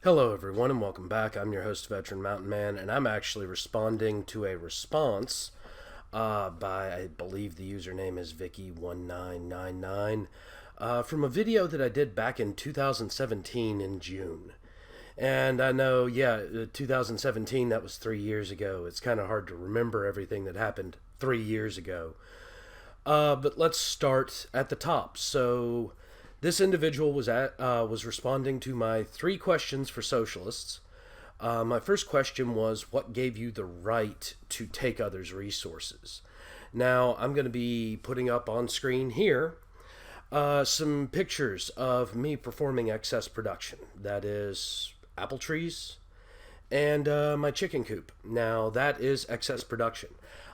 Hello, everyone, and welcome back. I'm your host, Veteran Mountain Man, and I'm actually responding to a response by, I believe the username is Viki1999, from a video that I did back in 2017 in June. And I know, 2017, that was 3 years ago. It's kind of hard to remember everything that happened 3 years ago. But let's start at the top. So, this individual was responding to my 3 questions for socialists. My first question was, what gave you the right to take others' resources? Now, I'm going to be putting up on screen here some pictures of me performing excess production. That is apple trees and my chicken coop. Now, that is excess production.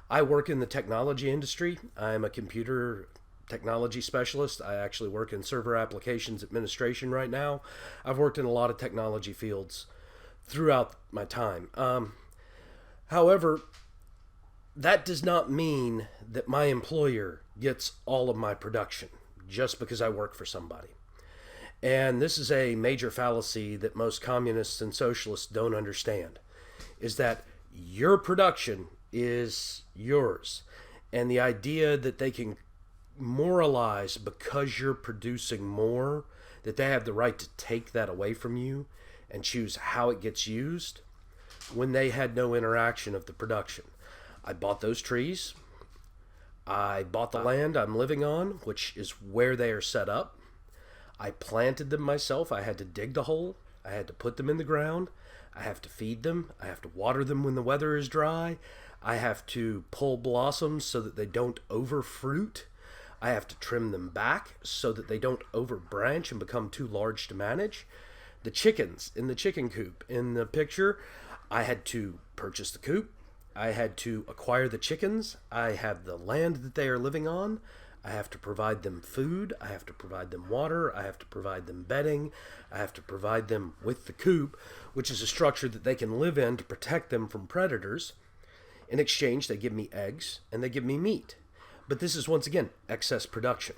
I work in the technology industry. I'm a computer technology specialist. I actually work in server applications administration right now. I've worked in a lot of technology fields throughout my time. However, that does not mean that my employer gets all of my production just because I work for somebody. And this is a major fallacy that most communists and socialists don't understand, is that your production is yours. And the idea that they can moralize because you're producing more, that they have the right to take that away from you and choose how it gets used, when they had no interaction of the production. I bought those trees. I bought the land I'm living on, which is where they are set up. I planted them myself. I had to dig the hole. I had to put them in the ground. I have to feed them. I have to water them when the weather is dry. I have to pull blossoms so that they don't overfruit. I have to trim them back so that they don't overbranch and become too large to manage. The chickens in the chicken coop in the picture, I had to purchase the coop. I had to acquire the chickens. I have the land that they are living on. I have to provide them food. I have to provide them water. I have to provide them bedding. I have to provide them with the coop, which is a structure that they can live in to protect them from predators. In exchange, they give me eggs and they give me meat. But this is, once again, excess production.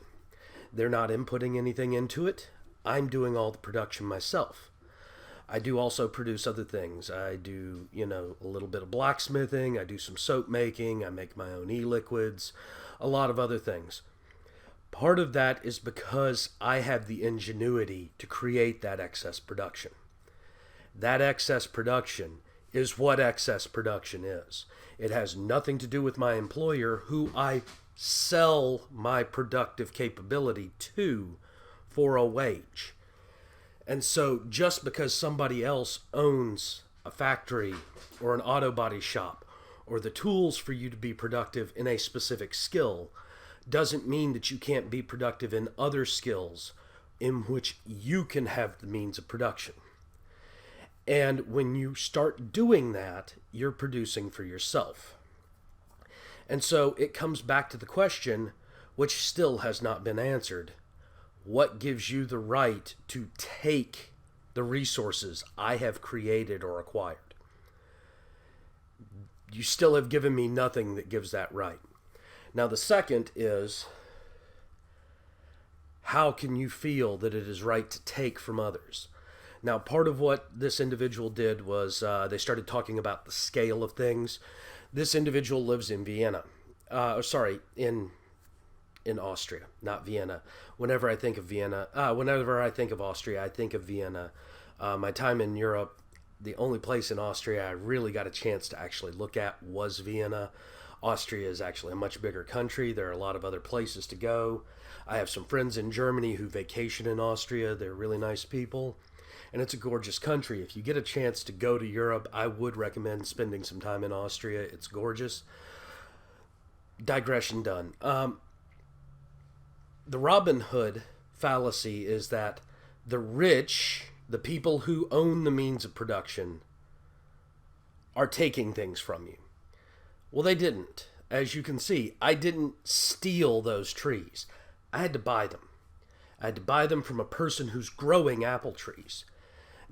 They're not inputting anything into it. I'm doing all the production myself. I do also produce other things. I do, a little bit of blacksmithing. I do some soap making. I make my own e-liquids. A lot of other things. Part of that is because I have the ingenuity to create that excess production. That excess production is what excess production is. It has nothing to do with my employer, who I sell my productive capability to for a wage. And so just because somebody else owns a factory or an auto body shop or the tools for you to be productive in a specific skill doesn't mean that you can't be productive in other skills in which you can have the means of production. And when you start doing that, you're producing for yourself. And so it comes back to the question, which still has not been answered. What gives you the right to take the resources I have created or acquired? You still have given me nothing that gives that right. Now, the second is, how can you feel that it is right to take from others? Now, part of what this individual did was they started talking about the scale of things. This individual lives in Vienna. In Austria, not Vienna. Whenever I think of Austria, I think of Vienna. My time in Europe, the only place in Austria I really got a chance to actually look at was Vienna. Austria is actually a much bigger country. There are a lot of other places to go. I have some friends in Germany who vacation in Austria. They're really nice people. And it's a gorgeous country. If you get a chance to go to Europe, I would recommend spending some time in Austria. It's gorgeous. Digression done. The Robin Hood fallacy is that the rich, the people who own the means of production, are taking things from you. Well, they didn't. As you can see, I didn't steal those trees. I had to buy them. I had to buy them from a person who's growing apple trees.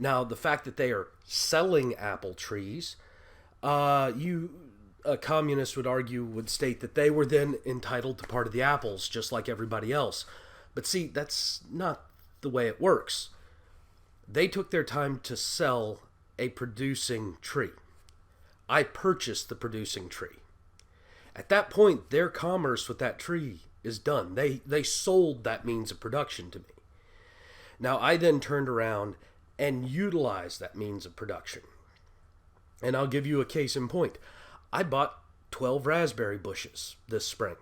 Now, the fact that they are selling apple trees, a communist would state that they were then entitled to part of the apples, just like everybody else. But see, that's not the way it works. They took their time to sell a producing tree. I purchased the producing tree. At that point, their commerce with that tree is done. They sold that means of production to me. Now, I then turned around and utilized that means of production. And I'll give you a case in point. I bought 12 raspberry bushes this spring.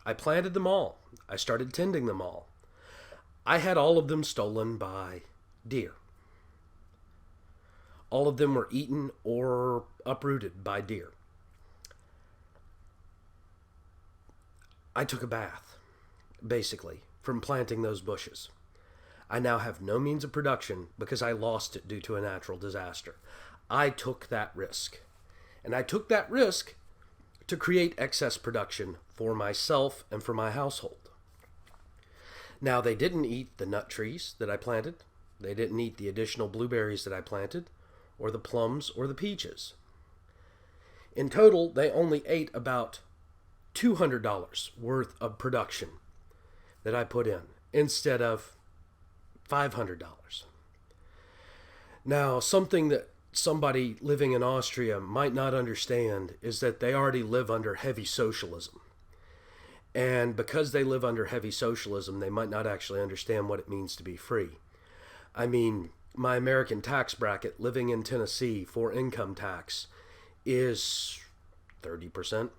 I planted them all. I started tending them all. I had all of them stolen by deer. All of them were eaten or uprooted by deer. I took a bath, basically, from planting those bushes. I now have no means of production because I lost it due to a natural disaster. I took that risk. And I took that risk to create excess production for myself and for my household. Now, they didn't eat the nut trees that I planted. They didn't eat the additional blueberries that I planted, or the plums, or the peaches. In total, they only ate about $200 worth of production that I put in, instead of $500. Now, something that somebody living in Austria might not understand is that they already live under heavy socialism. And because they live under heavy socialism, they might not actually understand what it means to be free. I mean, my American tax bracket living in Tennessee for income tax is 30%.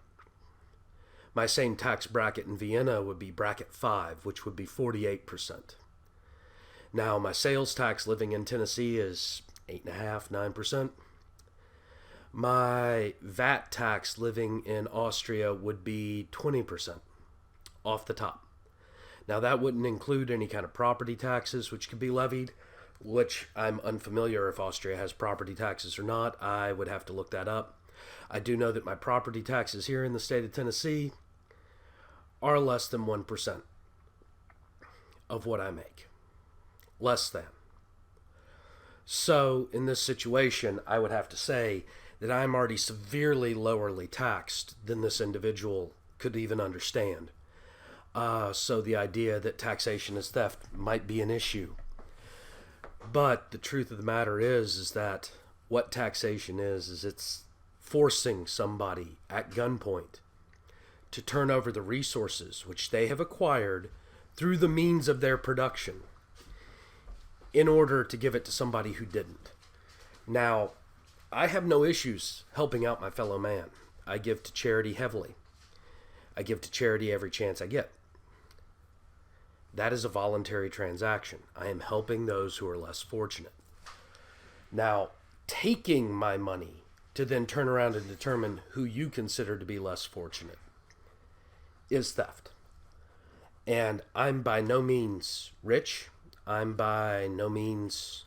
My same tax bracket in Vienna would be bracket 5, which would be 48%. Now, my sales tax living in Tennessee is 8.5%, 9%. My VAT tax living in Austria would be 20% off the top. Now, that wouldn't include any kind of property taxes which could be levied, which I'm unfamiliar if Austria has property taxes or not. I would have to look that up. I do know that my property taxes here in the state of Tennessee are less than 1% of what I make. Less than. So, in this situation, I would have to say that I'm already severely lowerly taxed than this individual could even understand. So the idea that taxation is theft might be an issue. But the truth of the matter is that what taxation is it's forcing somebody at gunpoint to turn over the resources which they have acquired through the means of their production in order to give it to somebody who didn't. Now, I have no issues helping out my fellow man. I give to charity heavily. I give to charity every chance I get. That is a voluntary transaction. I am helping those who are less fortunate. Now, taking my money to then turn around and determine who you consider to be less fortunate is theft. And I'm by no means rich. I'm by no means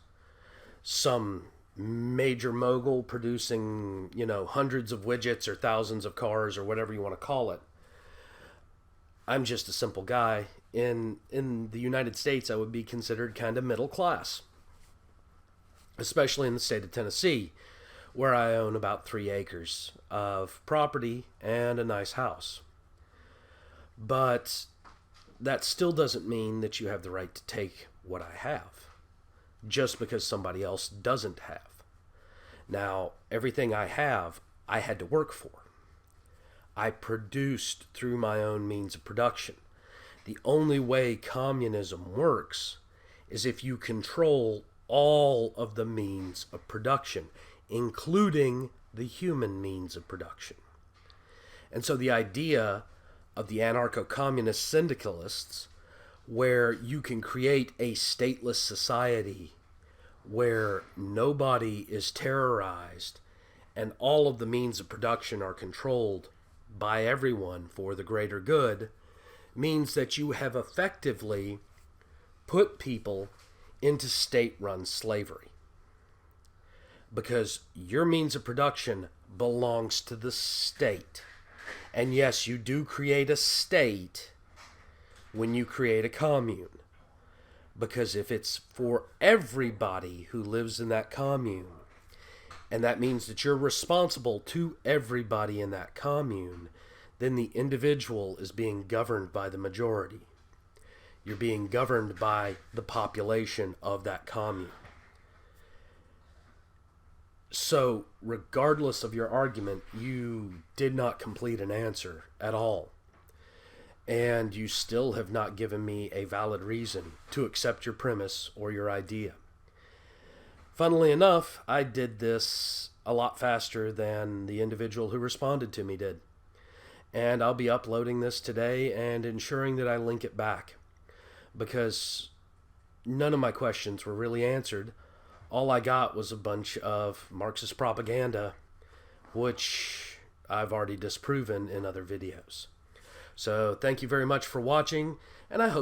some major mogul producing, hundreds of widgets or thousands of cars or whatever you want to call it. I'm just a simple guy. In the United States, I would be considered kind of middle class, especially in the state of Tennessee, where I own about 3 acres of property and a nice house. But that still doesn't mean that you have the right to take what I have, just because somebody else doesn't have. Now, everything I have, I had to work for. I produced through my own means of production. The only way communism works is if you control all of the means of production, including the human means of production. And so the idea of the anarcho-communist syndicalists, where you can create a stateless society where nobody is terrorized and all of the means of production are controlled by everyone for the greater good, means that you have effectively put people into state-run slavery. Because your means of production belongs to the state. And yes, you do create a state when you create a commune. Because if it's for everybody who lives in that commune, and that means that you're responsible to everybody in that commune, then the individual is being governed by the majority. You're being governed by the population of that commune. So, regardless of your argument, you did not complete an answer at all. And you still have not given me a valid reason to accept your premise or your idea. Funnily enough, I did this a lot faster than the individual who responded to me did. And I'll be uploading this today and ensuring that I link it back, because none of my questions were really answered. All I got was a bunch of Marxist propaganda, which I've already disproven in other videos. So thank you very much for watching, and I hope